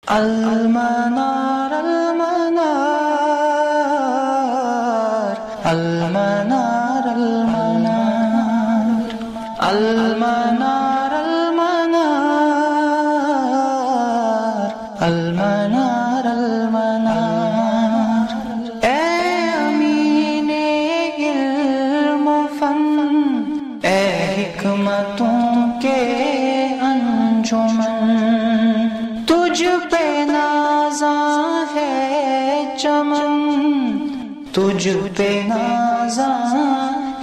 المنار المنار المنار المنار المنار المنار المنار المنار اے امین علم و فن، اے حکمتوں کے انجمن، تجھ پہ نازاں ہے چمن، تجھ پہ نازاں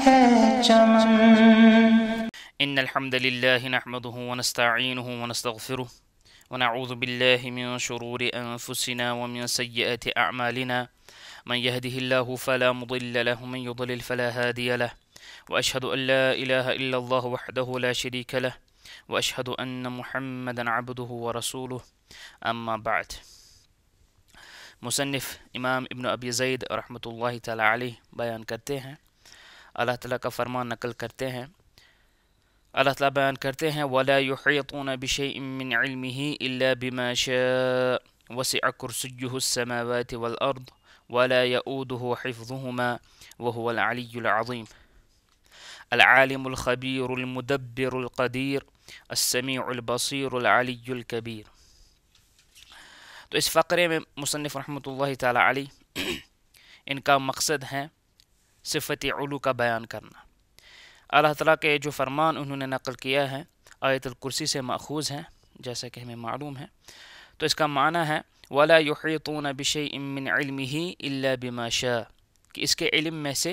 ہے چمن۔ إن الحمد لله نحمده ونستعينه ونستغفره ونعوذ بالله من شرور أنفسنا ومن سيئات أعمالنا، من يهده الله فلا مضل له ومن يضلل فلا هادي له، وأشهد أن لا إله إلا الله وحده لا شريك له، وأشهد أن محمدا عبده ورسوله، أما بعد۔ مصنف امام ابن ابی زید رحمۃ اللہ تعالی علیہ بیان کرتے ہیں، اللہ تعالیٰ کا فرمان نقل کرتے ہیں، اللہ تعالیٰ بیان کرتے ہیں وَلَا يُحِيطُونَ بِشَيْءٍ مِّنْ عِلْمِهِ إِلَّا بِمَا شَاءَ وَسِعَ كُرْسِيُّهُ السَّمَاوَاتِ وَالْأَرْضِ وَلَا يَئُودُهُ حِفْظُهُمَا وَهُوَ الْعَلِيُّ الْعَظِيمُ الْعَالِمُ الْخَبِيرُ الْمُدَبِّرُ الْقَدِيرُ السَّمِيعُ الْبَصِيرُ الْعَلِيُّ الْكَبِيرُ۔ تو اس فقرے میں مصنف رحمۃ اللہ تعالی علیہ ان کا مقصد ہے صفت علو کا بیان کرنا۔ اللہ تعالیٰ کے جو فرمان انہوں نے نقل کیا ہے آیت الکرسی سے ماخوذ ہیں، جیسا کہ ہمیں معلوم ہے، تو اس کا معنی ہے وَلَا يُحِيطُونَ بِشَيْءٍ مِّنْ عِلْمِهِ إِلَّا بِمَا شَاءَ، کہ اس کے علم میں سے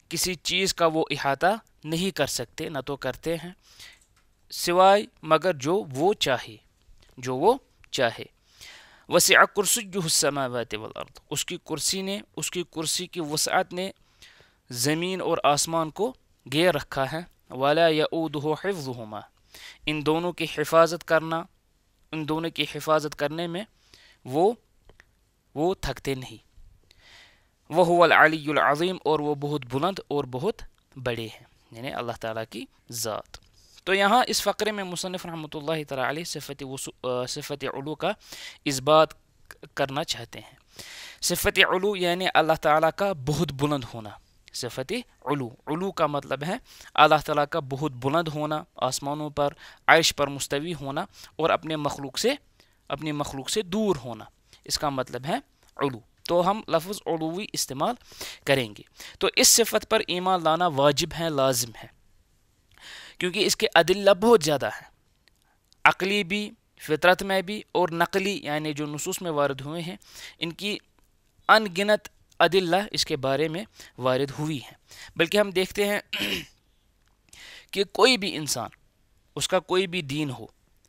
کسی چیز کا وہ احاطہ نہیں کر سکتے، نہ تو کرتے ہیں سوائے مگر جو وہ چاہے، جو وہ چاہے۔ وسع کرسیہ السماوات والارض، اس کی کرسی کی وسعت نے زمین اور آسمان کو گھیر رکھا ہے۔ ولا یؤودہ حفظہما، ان دونوں کی حفاظت کرنے میں وہ تھکتے نہیں۔ وہو العلی العظیم، اور وہ بہت بلند اور بہت بڑے ہیں، یعنی اللہ تعالیٰ کی ذات۔ تو یہاں اس فقرے میں مصنف رحمۃ اللہ تعالی علیہ صفت علو کا اس بات کرنا چاہتے ہیں۔ صفت علو یعنی اللہ تعالیٰ کا بہت بلند ہونا۔ صفت علو کا مطلب ہے اللہ تعالیٰ کا بہت بلند ہونا، آسمانوں پر عرش پر مستوی ہونا، اور اپنی مخلوق سے دور ہونا، اس کا مطلب ہے علو۔ تو ہم لفظ علوی استعمال کریں گے۔ تو اس صفت پر ایمان لانا واجب ہے، لازم ہے، کیونکہ اس کے ادلہ بہت زیادہ ہیں، عقلی بھی، فطرت میں بھی، اور نقلی یعنی جو نصوص میں وارد ہوئے ہیں، ان کی ان گنت ادلہ اس کے بارے میں وارد ہوئی ہیں۔ بلکہ ہم دیکھتے ہیں کہ کوئی بھی انسان، اس کا کوئی بھی دین ہو،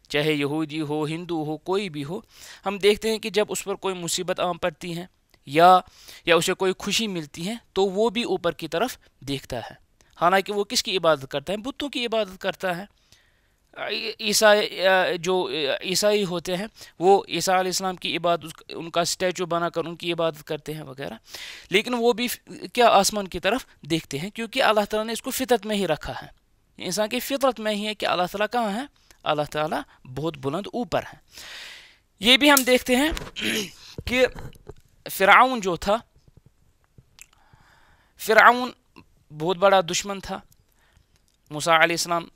چاہے یہودی ہو، ہندو ہو، کوئی بھی ہو، ہم دیکھتے ہیں کہ جب اس پر کوئی مصیبت عام پڑتی ہے یا اسے کوئی خوشی ملتی ہے تو وہ بھی اوپر کی طرف دیکھتا ہے، حالانکہ وہ کس کی عبادت کرتا ہے؟ بتوں کی عبادت کرتا ہے۔ عیسائی ہوتے ہیں، وہ عیسیٰ علیہ السلام کی عبادت، ان کا اسٹیچو بنا کر ان کی عبادت کرتے ہیں وغیرہ، لیکن وہ بھی کیا آسمان کی طرف دیکھتے ہیں، کیونکہ اللہ تعالیٰ نے اس کو فطرت میں ہی رکھا ہے۔ انسان کی فطرت میں ہی ہے کہ اللہ تعالیٰ کہاں ہے؟ اللہ تعالیٰ بہت بلند اوپر ہے۔ یہ بھی ہم دیکھتے ہیں کہ فرعون جو تھا، فرعون بہت بڑا دشمن تھا، موسیٰ علیہ السلام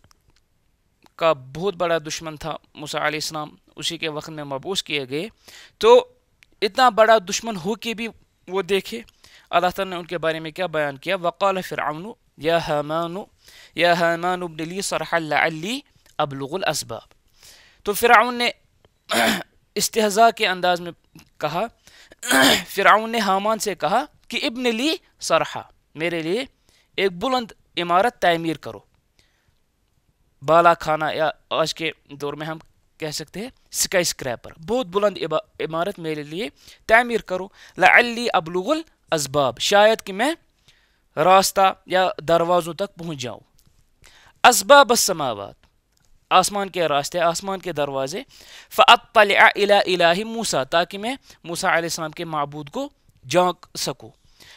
کا بہت بڑا دشمن تھا۔ موسیٰ علیہ السلام اسی کے وقت میں مبعوث کیے گئے، تو اتنا بڑا دشمن ہو کے بھی وہ دیکھے اللہ تعالیٰ نے ان کے بارے میں کیا بیان کیا، وقال فرعون یا حامان ابن لی صرحا لعلی ابلغ الاسباب۔ تو فرعون نے استہزاء کے انداز میں کہا، فرعون نے حامان سے کہا کہ ابن لی صرحا، میرے لیے ایک بلند عمارت تعمیر کرو، بالا خانہ، یا آج کے دور میں ہم کہہ سکتے ہیں سکائی اسکریپر، بہت بلند عمارت میرے لیے تعمیر کرو، لعلی ابلغ الاسباب، شاید کہ میں راستہ یا دروازوں تک پہنچ جاؤں، اسباب السماوات، آسمان کے راستے، آسمان کے دروازے، فاطلع الی الہ موسیٰ، تاکہ میں موسیٰ علیہ السلام کے معبود کو جانک سکوں،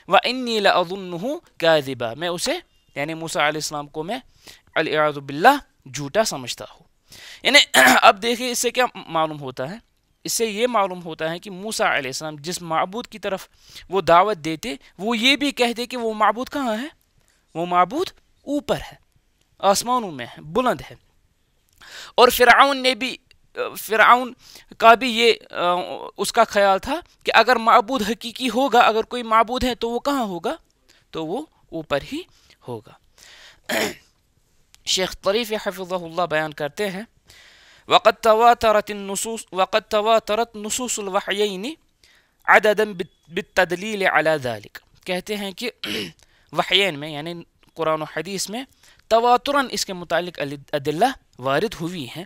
وانی لاظنہ کاذبا، میں اسے یعنی موسیٰ علیہ السلام کو میں والعیاذ باللہ جھوٹا سمجھتا ہوں۔ یعنی اب دیکھیں اس سے کیا معلوم ہوتا ہے، اس سے یہ معلوم ہوتا ہے کہ موسیٰ علیہ السلام جس معبود کی طرف وہ دعوت دیتے وہ یہ بھی کہتے کہ وہ معبود کہاں ہے؟ وہ معبود اوپر ہے، آسمانوں میں ہے، بلند ہے۔ اور فرعون کا بھی یہ اس کا خیال تھا کہ اگر معبود حقیقی ہوگا، اگر کوئی معبود ہے تو وہ کہاں ہوگا؟ تو وہ اوپر ہی ہوگا۔ شیخ طریف حفظہ اللہ بیان کرتے ہیں وقد تواترت نصوص الوحیین عددا بالتدلیل علی ذلك، کہتے ہیں کہ وحیین میں یعنی قرآن و حدیث میں تواتراً اس کے متعلق ادلہ وارد ہوئی ہیں،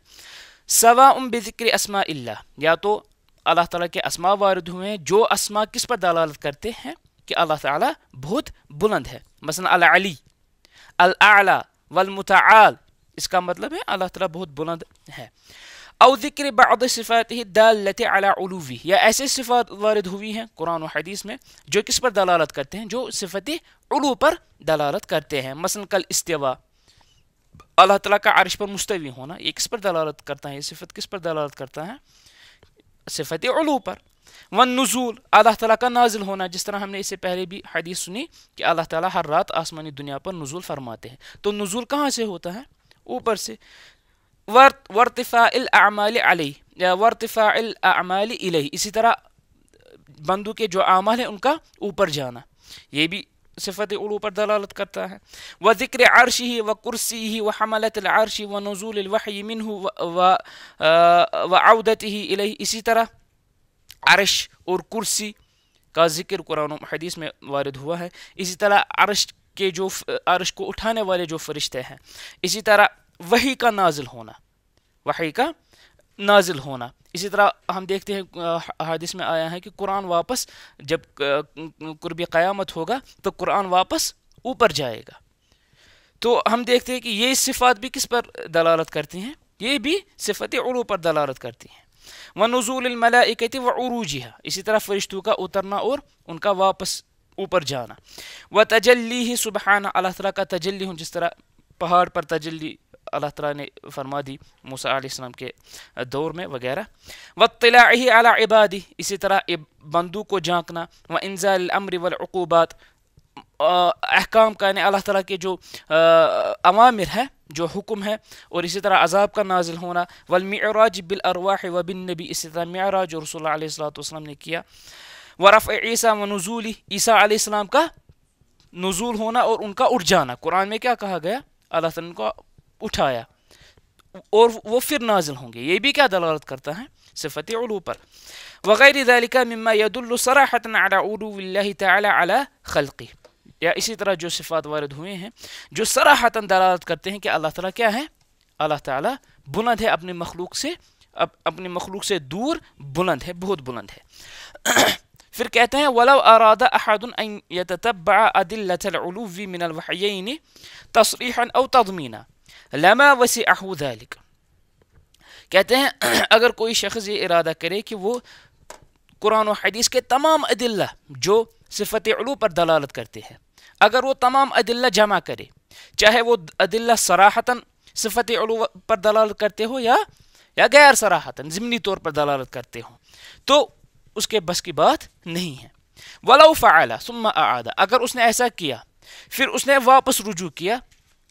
سواء بذکر اسماء اللہ، یا تو اللہ تعالیٰ کے اسماء وارد ہوئے ہیں جو اسماء کس پر دلالت کرتے ہیں کہ اللہ تعالیٰ بہت بلند ہے، مثلا العلی، الاعلی والمتعال، اس کا مطلب ہے اللہ تعالیٰ بہت بلند ہے۔ او ذکر بعض صفاته الدالة على علوه، یا ایسے صفات وارد ہوئی ہیں قرآن و حدیث میں جو کس پر دلالت کرتے ہیں؟ جو صفت علو پر دلالت کرتے ہیں، مثلا کل استوا، اللہ تعالیٰ کا عرش پر مستوی ہونا، یہ کس پر دلالت کرتا ہے؟ یہ صفت کس پر دلالت کرتا ہے؟ صفت علو پر۔ والنزول، اللہ تعالیٰ کا نازل ہونا، جس طرح ہم نے اس سے پہلے بھی حدیث سنی کہ اللہ تعالیٰ ہر رات آسمانی دنیا پر نزول فرماتے ہیں، تو نزول کہاں سے ہوتا ہے؟ اوپر سے۔ وارتفاع الاعمال علیہ یا وارتفاع الاعمال الیہ، اسی طرح بندوں کے جو اعمال ہیں ان کا اوپر جانا، یہ بھی صفت علو پر دلالت کرتا ہے۔ وذکر عرشہ وکرسیہ وحملۃ العرش ونزول الوحی منہ وعودتہ الیہ، اسی طرح عرش اور کرسی کا ذکر قرآن و حدیث میں وارد ہوا ہے، اسی طرح عرش کو اٹھانے والے جو فرشتے ہیں، اسی طرح وحی کا نازل ہونا، اسی طرح ہم دیکھتے ہیں حدیث میں آیا ہے کہ قرآن واپس جب قرب قیامت ہوگا تو قرآن واپس اوپر جائے گا۔ تو ہم دیکھتے ہیں کہ یہ صفات بھی کس پر دلالت کرتی ہیں؟ یہ بھی صفت علو پر دلالت کرتی ہیں۔ ونزول الملائکۃ وعروجها، اسی طرح فرشتوں کا اترنا اور ان کا واپس اوپر جانا۔ وتجلیہ سبحانہ، اللہ تعالیٰ کا تجلی ہوں، جس طرح پہاڑ پر تجلی اللہ تعالیٰ نے فرما دی موسیٰ علیہ السلام کے دور میں وغیرہ۔ واطلاعہ علی عبادہ، اسی طرح بندوں کو جھانکنا۔ وانزال الامر والعقوبات، احکام کا یعنی اللہ تعالیٰ کے جو اوامر ہے، جو حکم ہے، اور اسی طرح عذاب کا نازل ہونا۔ والمعراج بالارواح وبالنبی، اسی طرح معراج جو رسول اللہ علیہ السلام نے کیا۔ ورفع عیسیٰ ونزولہ، عیسیٰ علیہ السلام کا نزول ہونا اور ان کا اٹھ جانا، قرآن میں کیا کہا گیا؟ اللہ تعالیٰ کو اٹھایا اور وہ پھر نازل ہوں گے، یہ بھی کیا دلالت کرتا ہے؟ صفت علو پر۔ وغیر ذلك مما يدل صراحة على علو اللہ تعالی علی خلقہ، یا اسی طرح جو صفات وارد ہوئے ہیں جو صراحتاً دلالت کرتے ہیں کہ اللہ تعالیٰ کیا ہے؟ اللہ تعالیٰ بلند ہے، اپنی مخلوق سے دور بلند ہے، بہت بلند ہے۔ پھر کہتے ہیں وَلَوْ أَرَادَ أَحَدٌ أَن يَتَتَبَّعَ أَدِلَّةَ الْعُلُوِّ مِنَ الْوَحْيَيْنِ تَصْرِيحًا أَوْ تَضْمِينًا لَمَا وَسِعَهُ ذَلِكَ، کہتے ہیں اگر کوئی شخص یہ ارادہ کرے کہ وہ قرآن و حدیث کے تمام ادلہ جو صفت علو پر دلالت کرتے ہیں، اگر وہ تمام ادلہ جمع کرے، چاہے وہ ادلہ صراحتاً صفت علو پر دلالت کرتے ہو یا غیر صراحتاً ضمنی طور پر دلالت کرتے ہوں، تو اس کے بس کی بات نہیں ہے۔ وَلَوْ فَعَلَ ثُمَّ أَعَادَ، اگر اس نے ایسا کیا پھر اس نے واپس رجوع کیا،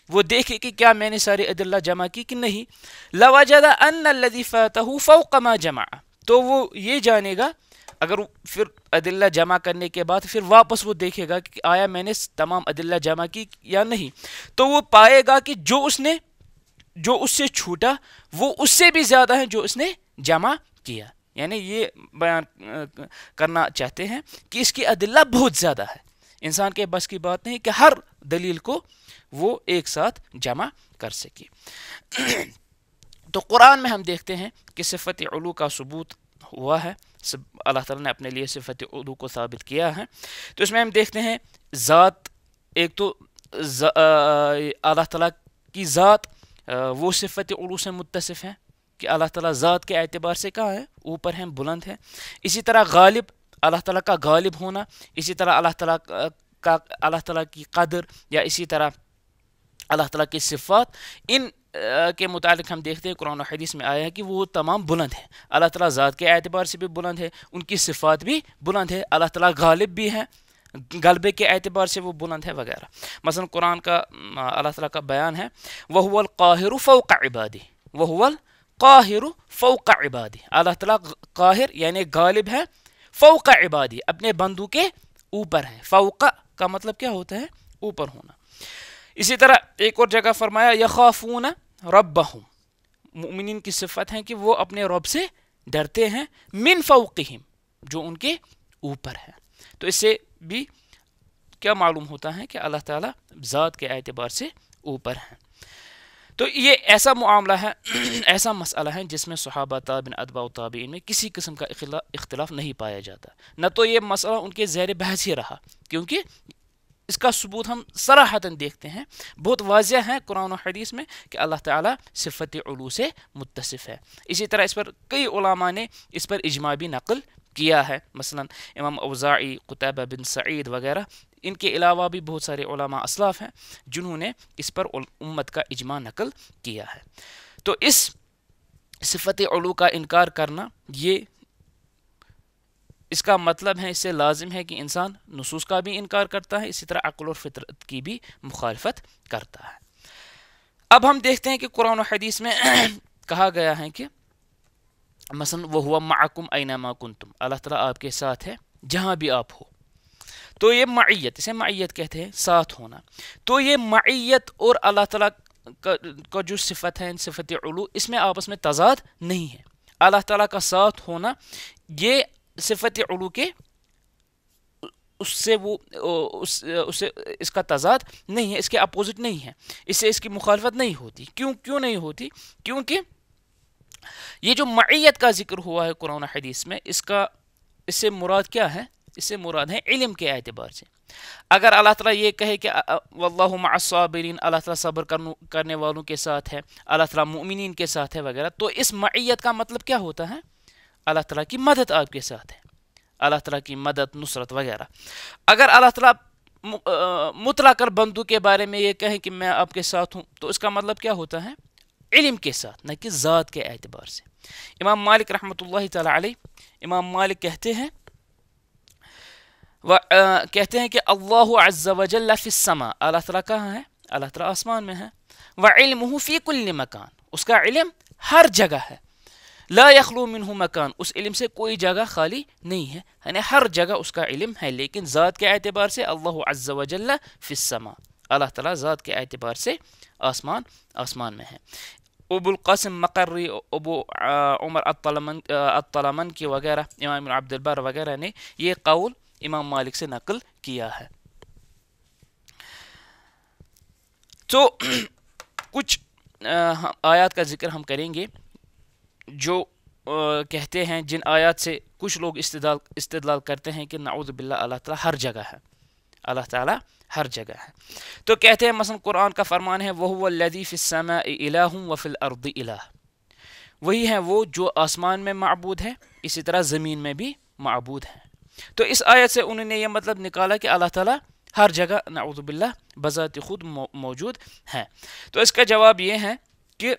وہ دیکھے کہ کیا میں نے سارے ادلہ جمع کی کہ نہیں، لَوَجَدَ أَنَّ الَّذِي فَاتَهُ فَوْقَ مَا جَمَعَ، تو وہ یہ جانے گا، اگر پھر ادلہ جمع کرنے کے بعد پھر واپس وہ دیکھے گا کہ آیا میں نے تمام ادلہ جمع کی یا نہیں، تو وہ پائے گا کہ جو اس سے چھوٹا وہ اس سے بھی زیادہ ہے جو اس نے جمع کیا۔ یعنی یہ بیان کرنا چاہتے ہیں کہ اس کی ادلہ بہت زیادہ ہے، انسان کے بس کی بات نہیں کہ ہر دلیل کو وہ ایک ساتھ جمع کر سکے۔ تو قرآن میں ہم دیکھتے ہیں کہ صفت علو کا ثبوت ہوا ہے، اللہ تعالیٰ نے اپنے لیے صفت علو کو ثابت کیا ہے۔ تو اس میں ہم دیکھتے ہیں ذات، ایک تو اللہ تعالیٰ کی ذات وہ صفت علو سے متصف ہے کہ اللہ تعالیٰ ذات کے اعتبار سے کہاں ہے؟ اوپر ہیں، بلند ہے۔ اسی طرح غالب، اللہ تعالیٰ کا غالب ہونا، اسی طرح اللہ تعالیٰ کی قدر، یا اسی طرح اللہ تعالیٰ کی صفات، ان کے متعلق ہم دیکھتے ہیں قرآن و حدیث میں آیا ہے کہ وہ تمام بلند ہیں. اللہ تعالیٰ ذات کے اعتبار سے بھی بلند ہے, ان کی صفات بھی بلند ہے, اللہ تعالیٰ غالب بھی ہیں, غلبے کے اعتبار سے وہ بلند ہے وغیرہ. مثلا قرآن کا اللہ تعالیٰ کا بیان ہے وَهُوَ الْقَاهِرُ فَوْقَ عِبَادِهِ, وَهُوَ الْقَاهِرُ فَوْقَ عِبَادِهِ, اللہ تعالیٰ قاہر یعنی غالب ہے, فوق عبادی اپنے بندوں کے اوپر ہے. فوق کا مطلب کیا ہوتا ہے؟ اوپر ہونا. اسی طرح ایک اور جگہ فرمایا یخافون ربہم, مؤمنین کی صفت ہے کہ وہ اپنے رب سے ڈرتے ہیں, من فوقہم, جو ان کے اوپر ہے. تو اس سے بھی کیا معلوم ہوتا ہے کہ اللہ تعالیٰ ذات کے اعتبار سے اوپر ہیں. تو یہ ایسا معاملہ ہے, ایسا مسئلہ ہے جس میں صحابہ تابعین اتباع تابعین میں کسی قسم کا اختلاف نہیں پایا جاتا. نہ تو یہ مسئلہ ان کے زیر بحث ہی رہا, کیونکہ اس کا ثبوت ہم صراحتاً دیکھتے ہیں, بہت واضح ہے قرآن و حدیث میں کہ اللہ تعالیٰ صفت علو سے متصف ہے. اسی طرح اس پر کئی علماء نے اس پر اجماع بھی نقل کیا ہے, مثلا امام اوزاعی, قتیبہ بن سعید وغیرہ. ان کے علاوہ بھی بہت سارے علماء اسلاف ہیں جنہوں نے اس پر امت کا اجماع نقل کیا ہے. تو اس صفت علو کا انکار کرنا, یہ اس کا مطلب ہے, اس سے لازم ہے کہ انسان نصوص کا بھی انکار کرتا ہے, اسی طرح عقل اور فطرت کی بھی مخالفت کرتا ہے. اب ہم دیکھتے ہیں کہ قرآن و حدیث میں کہا گیا ہے کہ مثلا وَهُوَ مَعَكُمْ أَيْنَمَا كُنْتُمْ, اللہ تعالیٰ آپ کے ساتھ ہے جہاں بھی آپ ہو. تو یہ معیت, اسے معیت کہتے ہیں, ساتھ ہونا. تو یہ معیت اور اللہ تعالیٰ کا جو صفت ہے, صفت علو, اس میں آپس میں تضاد نہیں ہے. اللہ تعالیٰ کا ساتھ ہونا یہ صفت علو کے اس سے وہ اس کا تضاد نہیں ہے, اس کے اپوزٹ نہیں ہے, اس سے اس کی مخالفت نہیں ہوتی. کیوں نہیں ہوتی؟ کیونکہ یہ جو معیت کا ذکر ہوا ہے قرآن و حدیث میں, اس سے مراد کیا ہے؟ اس سے مراد ہے علم کے اعتبار سے. اگر اللہ تعالیٰ یہ کہے کہ واللہ مع الصابرین, اللہ تعالیٰ صبر کرنے والوں کے ساتھ ہے, اللہ تعالیٰ مؤمنین کے ساتھ ہے وغیرہ, تو اس معیت کا مطلب کیا ہوتا ہے؟ اللہ تعالیٰ کی مدد آپ کے ساتھ ہے, اللہ تعالیٰ کی مدد, نصرت وغیرہ. اگر اللہ تعالیٰ مطلق بندوں کے بارے میں یہ کہے کہ میں آپ کے ساتھ ہوں, تو اس کا مطلب کیا ہوتا ہے؟ علم کے ساتھ, نہ کہ ذات کے اعتبار سے. امام مالک رحمۃ اللہ تعالیٰ علیہ, امام مالک کہتے ہیں کہ اللہ عز وجل فی السماء, اللہ تعالیٰ کہاں ہے؟ اللہ تعالیٰ آسمان میں ہے. وعلمہ فی کل مکان, اس کا علم ہر جگہ ہے. لا یخلو منہ مکان, اس علم سے کوئی جگہ خالی نہیں ہے, یعنی ہر جگہ اس کا علم ہے. لیکن ذات کے اعتبار سے اللہ عز وجل فی السماء, اللہ تعالیٰ ذات کے اعتبار سے آسمان میں ہے. ابو القاسم مقری, ابو عمر الطلمن کی وغیرہ, امام ابن عبد البر وغیرہ نے یہ قول امام مالک سے نقل کیا ہے. تو کچھ آیات کا ذکر ہم کریں گے جو کہتے ہیں, جن آیات سے کچھ لوگ استدلال کرتے ہیں کہ نعوذ باللہ اللہ تعالیٰ ہر جگہ ہے, اللہ تعالیٰ ہر جگہ ہے. تو کہتے ہیں مثلا قرآن کا فرمان ہے وَهُوَ الَّذِي فِي السَّمَاءِ إِلَٰهٌ وَفِي الْأَرْضِ إِلَٰهٌ, وہی ہے وہ جو آسمان میں معبود ہے, اسی طرح زمین میں بھی معبود ہے. تو اس آیت سے انہوں نے یہ مطلب نکالا کہ اللہ تعالیٰ ہر جگہ نعوذ باللہ بذات خود موجود ہے. تو اس کا جواب یہ ہے کہ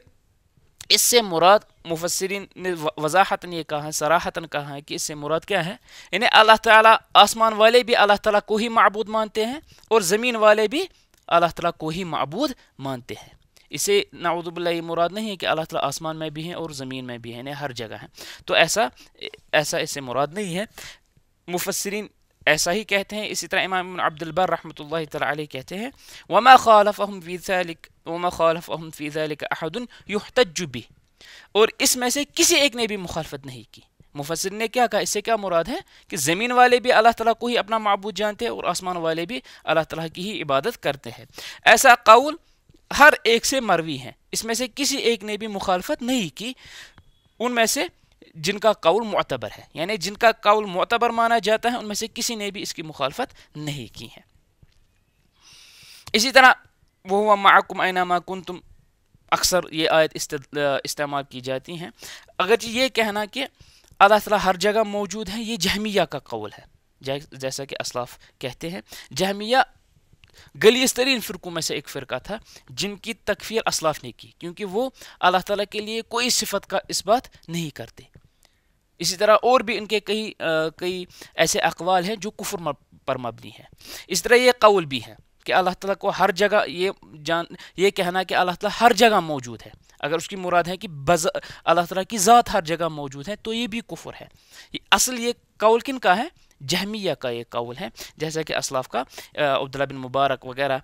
اس سے مراد, مفسرین نے وضاحتاً یہ کہا ہے, صراحتاً کہا ہے کہ اس سے مراد کیا ہے, یعنی اللہ تعالیٰ, آسمان والے بھی اللہ تعالیٰ کو ہی معبود مانتے ہیں اور زمین والے بھی اللہ تعالیٰ کو ہی معبود مانتے ہیں. اسے نعوذ باللہ یہ مراد نہیں ہے کہ اللہ تعالیٰ آسمان میں بھی ہیں اور زمین میں بھی ہیں, یعنی ہر جگہ ہیں. تو ایسا اس سے مراد نہیں ہے. مفسرین ایسا ہی کہتے ہیں. اسی طرح امام ابن عبد البر رحمۃ اللہ تعالیٰ علیہ کہتے ہیں وما خالفهم في ذلك احد يحتج به, اور اس میں سے کسی ایک نے بھی مخالفت نہیں کی. مفسر نے کیا کہا, اس سے کیا مراد ہے کہ زمین والے بھی اللہ تعالیٰ کو ہی اپنا معبود جانتے ہیں اور آسمان والے بھی اللہ تعالیٰ کی ہی عبادت کرتے ہیں. ایسا قول ہر ایک سے مروی ہے, اس میں سے کسی ایک نے بھی مخالفت نہیں کی. ان میں سے جن کا قول معتبر ہے, یعنی جن کا قول معتبر مانا جاتا ہے, ان میں سے کسی نے بھی اس کی مخالفت نہیں کی ہے. اسی طرح وَهُوَ مَعَكُمْ أَيْنَمَا كُنْتُمْ, اکثر یہ آیت استعمال کی جاتی ہیں. اگرچہ یہ کہنا کہ اللہ تعالیٰ ہر جگہ موجود ہے, یہ جہمیہ کا قول ہے, جیسا کہ اسلاف کہتے ہیں. جہمیہ گلیس ترین فرقوں میں سے ایک فرقہ تھا جن کی تکفیر اسلاف نے کی، کیونکہ وہ اللہ تعالیٰ کے لیے کوئی صفت کا اثبات نہیں کرتے. اسی طرح اور بھی ان کے کئی ایسے اقوال ہیں جو کفر پر مبنی ہے. اس طرح یہ قول بھی ہے کہ اللہ تعالیٰ کو ہر جگہ یہ کہنا کہ اللہ تعالیٰ ہر جگہ موجود ہے، اگر اس کی مراد ہے کہ اللہ تعالیٰ کی ذات ہر جگہ موجود ہے تو یہ بھی کفر ہے. اصل یہ قول کن کا ہے؟ جہمیہ کا یہ قول ہے، جیسا کہ اسلاف کا عبداللہ بن مبارک وغیرہ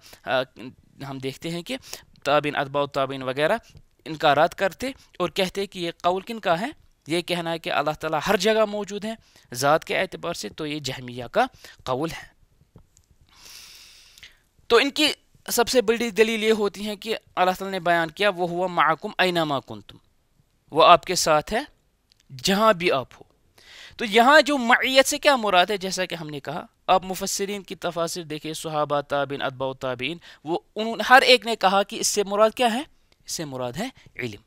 ہم دیکھتے ہیں کہ تابعین اتباع التابعین وغیرہ انکارات کرتے اور کہتے کہ یہ قول کن کا ہے؟ یہ کہنا ہے کہ اللہ تعالیٰ ہر جگہ موجود ہے ذات کے اعتبار سے، تو یہ جہمیہ کا قول ہے. تو ان کی سب سے بڑی دلیل یہ ہوتی ہے کہ اللہ تعالیٰ نے بیان کیا وَهُوَ مَعَكُمْ أَيْنَمَا كُنْتُمْ، وہ آپ کے ساتھ ہے جہاں بھی آپ ہو. تو یہاں جو معیت سے کیا مراد ہے؟ جیسا کہ ہم نے کہا، آپ مفسرین کی تفاسیر دیکھیں، صحابہ، تابعین، اتباع التابعین، انہوں ہر ایک نے کہا کہ اس سے مراد کیا ہے؟ اس سے مراد ہے علم،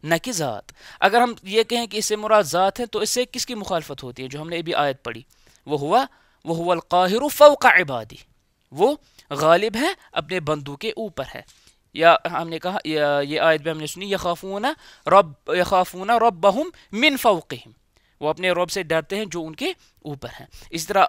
نہ کہ ذات. اگر ہم یہ کہیں کہ اس سے مراد ذات ہے تو اس سے کس کی مخالفت ہوتی ہے؟ جو ہم نے ابھی آیت پڑھی، وَهُوَ الْقَاهِرُ فَوْقَ عِبَادِهِ، وہ غالب ہے اپنے بندوں کے اوپر ہے. یا ہم نے کہا یہ آیت بھی ہم نے سنی، يَخَافُونَ رَبَّهُمْ مِنْ فَوْقِهِمْ، وہ اپنے رب سے ڈرتے ہیں جو ان کے اوپر ہیں. اس طرح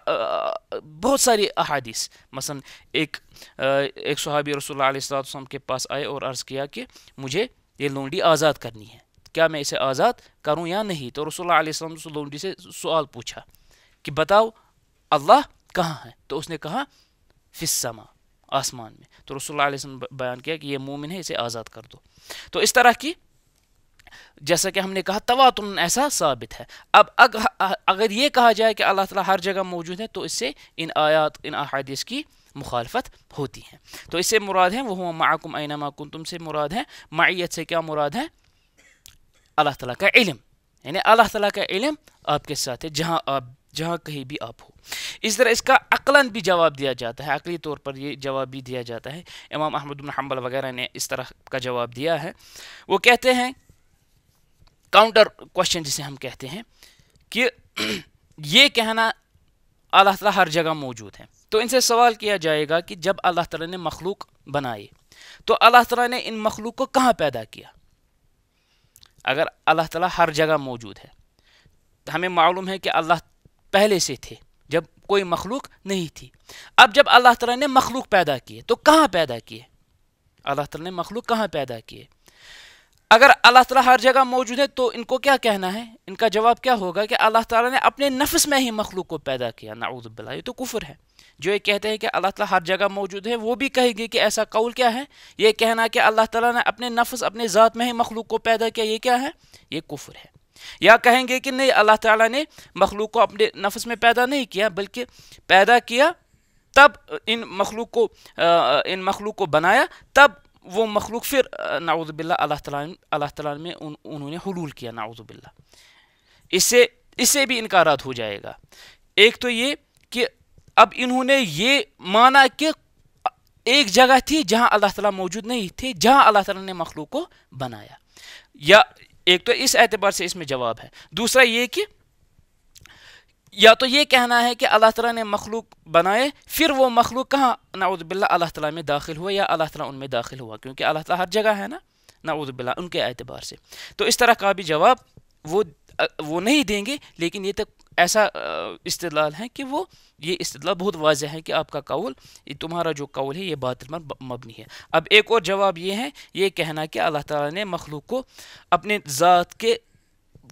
بہت ساری احادیث، مثلا ایک صحابی رسول اللہ علیہ السلام کے پاس آئے اور عرض کیا کہ مجھے یہ لونڈی آزاد کرنی ہے، کیا میں اسے آزاد کروں یا نہیں؟ تو رسول اللہ علیہ السلام نے لونڈی سے سوال پوچھا کہ بتاؤ اللہ کہاں ہے؟ تو اس نے کہا فی السما، آسمان میں. تو رسول اللہ علیہ وسلم بیان کیا کہ یہ مومن ہے، اسے آزاد کر دو. تو اس طرح کی، جیسا کہ ہم نے کہا، تواتر ایسا ثابت ہے. اب اگر یہ کہا جائے کہ اللہ تعالیٰ ہر جگہ موجود ہے تو اس سے ان آیات، ان احادیث کی مخالفت ہوتی ہے. تو اس سے مراد ہے وَهُوَ مَعَكُمْ أَيْنَمَا كُنْتُمْ سے مراد ہے. معیت سے کیا مراد ہے؟ اللہ تعالیٰ کا علم، یعنی اللہ تعالیٰ کا علم آپ کے ساتھ ہے جہاں کہیں بھی آپ ہو. اس طرح اس کا عقلاً بھی جواب دیا جاتا ہے، عقلی طور پر یہ جواب بھی دیا جاتا ہے. امام احمد بن حنبل وغیرہ نے اس طرح کا جواب دیا ہے. وہ کہتے ہیں، کاؤنٹر کوشچن جسے ہم کہتے ہیں، کہ یہ کہنا اللہ تعالیٰ ہر جگہ موجود ہے، تو ان سے سوال کیا جائے گا کہ جب اللہ تعالیٰ نے مخلوق بنائے تو اللہ تعالیٰ نے ان مخلوق کو کہاں پیدا کیا؟ اگر اللہ تعالیٰ ہر جگہ موجود ہے، ہمیں معلوم ہے کہ اللہ پہلے سے تھے جب کوئی مخلوق نہیں تھی. اب جب اللہ تعالیٰ نے مخلوق پیدا کیے تو کہاں پیدا کیے؟ اللہ تعالیٰ نے مخلوق کہاں پیدا کیے؟ اگر اللہ تعالیٰ ہر جگہ موجود ہے تو ان کو کیا کہنا ہے؟ ان کا جواب کیا ہوگا کہ اللہ تعالیٰ نے اپنے نفس میں ہی مخلوق کو پیدا کیا. نعوذ باللہ، یہ تو کفر ہے. جو یہ کہتے ہیں کہ اللہ تعالیٰ ہر جگہ موجود ہے، وہ بھی کہیں گے کہ ایسا قول کیا ہے؟ یہ کہنا کہ اللہ تعالیٰ نے اپنے نفس، اپنے ذات میں ہی مخلوق کو پیدا کیا، یہ کیا ہے؟ یہ کفر ہے. یا کہیں گے کہ نہیں، اللہ تعالیٰ نے مخلوق کو اپنے نفس میں پیدا نہیں کیا، بلکہ پیدا کیا تب ان مخلوق کو بنایا، تب وہ مخلوق پھر نعوذ باللہ اللہ تعالیٰ میں انہوں نے حلول کیا. نعوذ باللہ. اس سے بھی انکارات ہو جائے گا. ایک تو یہ کہ اب انہوں نے یہ مانا کہ ایک جگہ تھی جہاں اللہ تعالیٰ موجود نہیں تھے، جہاں اللہ تعالیٰ نے مخلوق کو بنایا. یا ایک تو اس اعتبار سے اس میں جواب ہے. دوسرا یہ کہ یا تو یہ کہنا ہے کہ اللہ تعالیٰ نے مخلوق بنائے، پھر وہ مخلوق کہاں نعوذ باللہ اللہ تعالیٰ میں داخل ہوا، یا اللہ تعالیٰ ان میں داخل ہوا، کیونکہ اللہ تعالیٰ ہر جگہ ہے نا، نعوذ باللہ، ان کے اعتبار سے. تو اس طرح کا بھی جواب وہ نہیں دیں گے. لیکن یہ تو ایسا استدلال ہے کہ یہ استدلال بہت واضح ہے کہ آپ کا قول، تمہارا جو قول ہے یہ باطل پر مبنی ہے. اب ایک اور جواب یہ ہے، یہ کہنا کہ اللہ تعالیٰ نے مخلوق کو اپنے ذات کے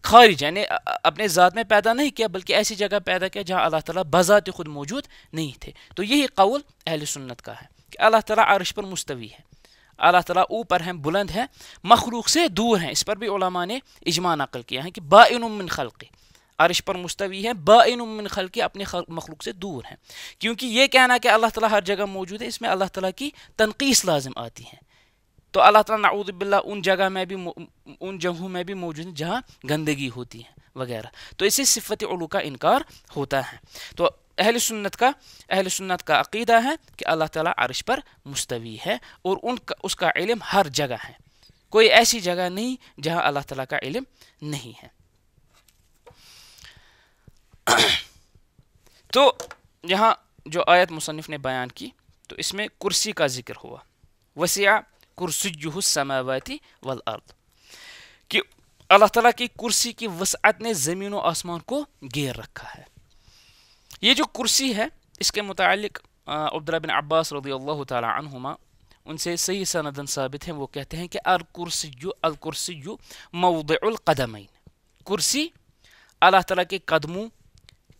خارج، یعنی اپنے ذات میں پیدا نہیں کیا، بلکہ ایسی جگہ پیدا کیا جہاں اللہ تعالیٰ بذات خود موجود نہیں تھے. تو یہی قول اہل سنت کا ہے کہ اللہ تعالیٰ عرش پر مستوی ہے، اللہ تعالیٰ اوپر ہیں، بلند ہے، مخلوق سے دور ہیں. اس پر بھی علماء نے اجماع نقل کیا ہے کہ بائن من خلقی، عرش پر مستوی ہے، بائن من خلقی، اپنے مخلوق سے دور ہیں. کیونکہ یہ کہنا کہ اللہ تعالیٰ ہر جگہ موجود ہے، اس میں اللہ تعالیٰ کی تنقیص لازم آتی ہے. تو اللہ تعالیٰ نعوذ باللہ ان جگہوں میں بھی موجود ہیں جہاں گندگی ہوتی ہے وغیرہ. تو اسے صفت علو کا انکار ہوتا ہے. تو اہل سنت کا عقیدہ ہے کہ اللہ تعالیٰ عرش پر مستوی ہے، اور اس کا علم ہر جگہ ہے. کوئی ایسی جگہ نہیں جہاں اللہ تعالیٰ کا علم نہیں ہے. تو یہاں جو آیت مصنف نے بیان کی تو اس میں کرسی کا ذکر ہوا. وسع کرسیہ السماوات والارض کہ اللہ تعالیٰ کی کرسی کی وسعت نے زمین و آسمان کو گھیر رکھا ہے. یہ جو کرسی ہے اس کے متعلق عبداللہ بن عباس رضی اللہ تعالی عنہما ان سے صحیح سندن ثابت ہیں. وہ کہتے ہیں کہ الکرسی موضع القدمین، کرسی اللہ تعالیٰ کے قدموں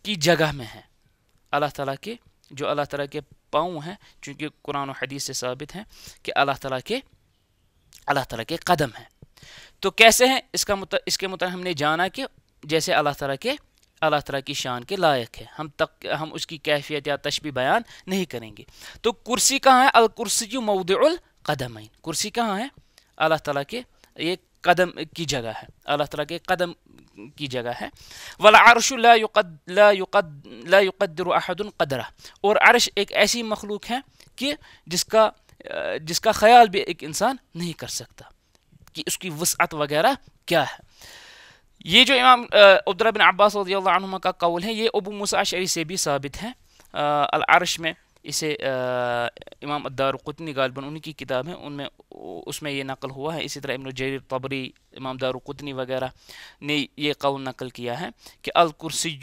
کی جگہ میں ہے. اللہ تعالیٰ کے پاؤں ہیں، چونکہ قرآن و حدیث سے ثابت ہیں کہ اللہ تعالیٰ کے قدم ہیں. تو کیسے ہیں اس کے مطابق ہم نے جانا کہ جیسے اللہ تعالیٰ کی شان کے لائق ہے. ہم اس کی کیفیت یا تشبیہ بیان نہیں کریں گے. تو کرسی کہاں ہے؟ الکرسی موضع القدمین، کرسی کہاں ہے؟ اللہ تعالیٰ کے یہ قدم کی جگہ ہے، اللہ تعالیٰ کے قدم کی جگہ ہے. والعرش لا يقدر احد قدرہ، اور عرش ایک ایسی مخلوق ہے کہ جس کا خیال بھی ایک انسان نہیں کر سکتا کہ اس کی وسعت وغیرہ کیا ہے. یہ جو امام عبداللہ بن عباس رضی اللہ عنہما کا قول ہے یہ ابو موسیٰ اشعری سے بھی ثابت ہے. العرش میں اسے امام الدارقطنی غالباً ان کی کتاب ہے اس میں یہ نقل ہوا ہے. اسی طرح ابن جریر طبری، امام دارقطنی وغیرہ نے یہ قول نقل کیا ہے کہ الکرسی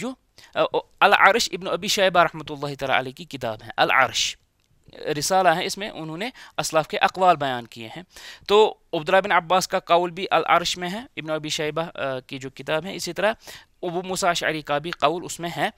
العرش. ابن ابی شیبہ رحمۃ اللہ تعالی علیہ کی کتاب ہے العرش، رسالہ ہے، اس میں انہوں نے اسلاف کے اقوال بیان کیے ہیں. تو عبداللہ بن عباس کا قول بھی العرش میں ہے، ابن ابی شیبہ کی جو کتاب ہے. اسی طرح ابو موسیٰ اشعری کا بھی قول اس میں ہے.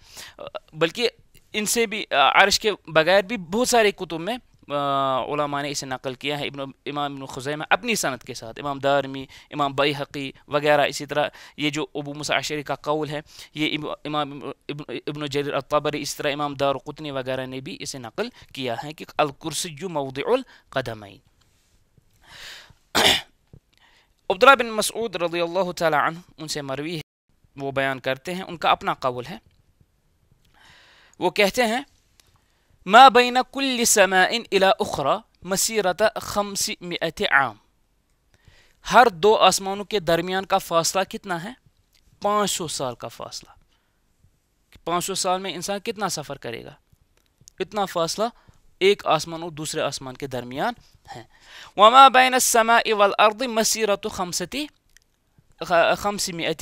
بلکہ ان سے بھی عرش کے بغیر بھی بہت سارے کتب میں علماء نے اسے نقل کیا ہے. امام ابن خزیمہ اپنی سند کے ساتھ، امام دارمی، امام بیہقی وغیرہ. اسی طرح یہ جو ابو موسیٰ اشعری کا قول ہے یہ امام ابن جریر الطبری، اس طرح امام دارقطنی وغیرہ نے بھی اسے نقل کیا ہے کہ الکرسی موضع القدمین. عبداللہ بن مسعود رضی اللہ تعالی عنہ ان سے مروی ہے، وہ بیان کرتے ہیں، ان کا اپنا قول ہے. وہ کہتے ہیں ما بین کل سماء الی اخری مسیرۃ 500 عام، ہر دو آسمانوں کے درمیان کا فاصلہ کتنا ہے؟ 500 سال کا فاصلہ. 500 سال میں انسان کتنا سفر کرے گا؟ اتنا فاصلہ ایک آسمان اور دوسرے آسمان کے درمیان ہے. وما بین السماء والارض مسیرۃ 500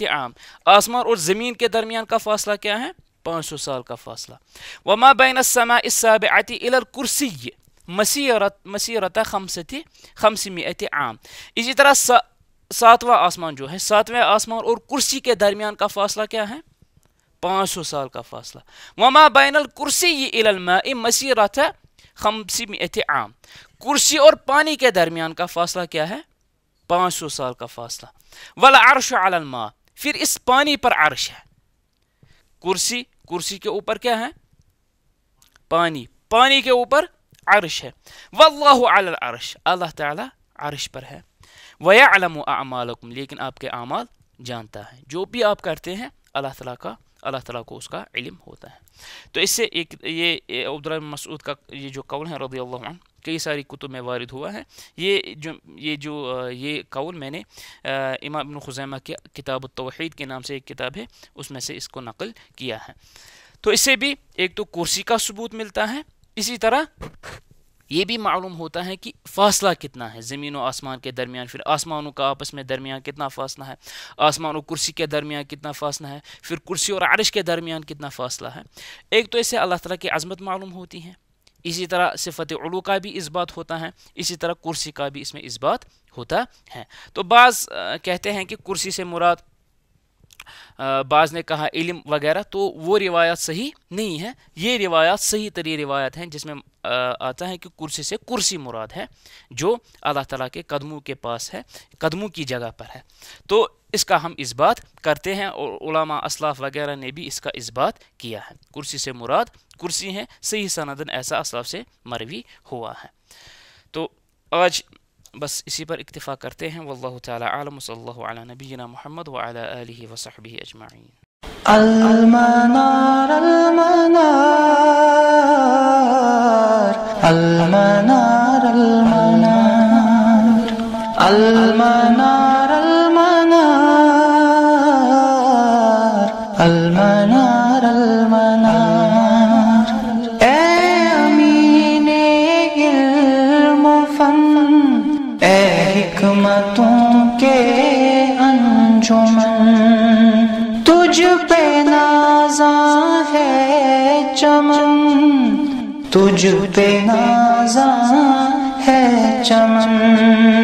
عام، آسمان اور زمین کے درمیان کا فاصلہ کیا ہے؟ 500 سال کا فاصلہ. وما بین السماء السابعۃ الی الکرسی مسیرۃ 500 عام، اسی طرح ساتواں آسمان جو ہے، ساتویں آسمان اور کرسی کے درمیان کا فاصلہ کیا ہے؟ 500 سال کا فاصلہ. وما بین الکرسی الی الماء مسیرۃ 500 عام، کرسی اور پانی کے درمیان کا فاصلہ کیا ہے؟ 500 سال کا فاصلہ. والعرش علی الماء، پھر اس پانی پر عرش ہے. کرسی کے اوپر کیا ہے؟ پانی کے اوپر عرش ہے. واللہ علی العرش، اللہ تعالی عرش پر ہے. ویعلم اعمالکم، لیکن آپ کے اعمال جانتا ہے، جو بھی آپ کرتے ہیں اللہ تعالیٰ کو اس کا علم ہوتا ہے. تو اس سے ایک یہ عبداللہ بن مسعود کا یہ جو قول ہے رضی اللہ عنہ کئی ساری کتب میں وارد ہوا ہے. یہ قول میں نے امام ابن خزیمہ کی کتاب التوحید کے نام سے ایک کتاب ہے اس میں سے اس کو نقل کیا ہے. تو اس سے بھی ایک تو کرسی کا ثبوت ملتا ہے، اسی طرح یہ بھی معلوم ہوتا ہے کہ فاصلہ کتنا ہے زمین و آسمان کے درمیان. پھر آسمانوں کا آپس میں درمیان کتنا فاصلہ ہے، آسمان و کرسی کے درمیان کتنا فاصلہ ہے، پھر کرسی اور عرش کے درمیان کتنا فاصلہ ہے. ایک تو اس سے اللہ تعالیٰ کی عظمت معلوم ہوتی ہے، اسی طرح صفت علو کا بھی اس بات ہوتا ہے، اسی طرح کرسی کا بھی اس میں اس بات ہوتا ہے. تو بعض کہتے ہیں کہ کرسی سے مراد، بعض نے کہا علم وغیرہ، تو وہ روایات صحیح نہیں ہے. یہ روایات صحیح ترین روایات ہیں جس میں آتا ہے کہ کرسی سے کرسی مراد ہے جو اللہ تعالیٰ کے قدموں کے پاس ہے، قدموں کی جگہ پر ہے. تو اس کا ہم اس بات کرتے ہیں اور علماء اسلاف وغیرہ نے بھی اس کا اس بات کیا ہے. کرسی سے مراد کرسی ہے، صحیح سندن ایسا اسلاف سے مروی ہوا ہے. تو آج بس اسی پر اکتفا کرتے ہیں. واللہ تعالی عالم، صلی اللہ علی نبینا محمد وعلی آلہ وصحبہ اجمعین. المنار المنار المنار المنار المنار المنار المنار المنار. اے امین ہے چمن، تجھ پہ نازاں ہے چمن.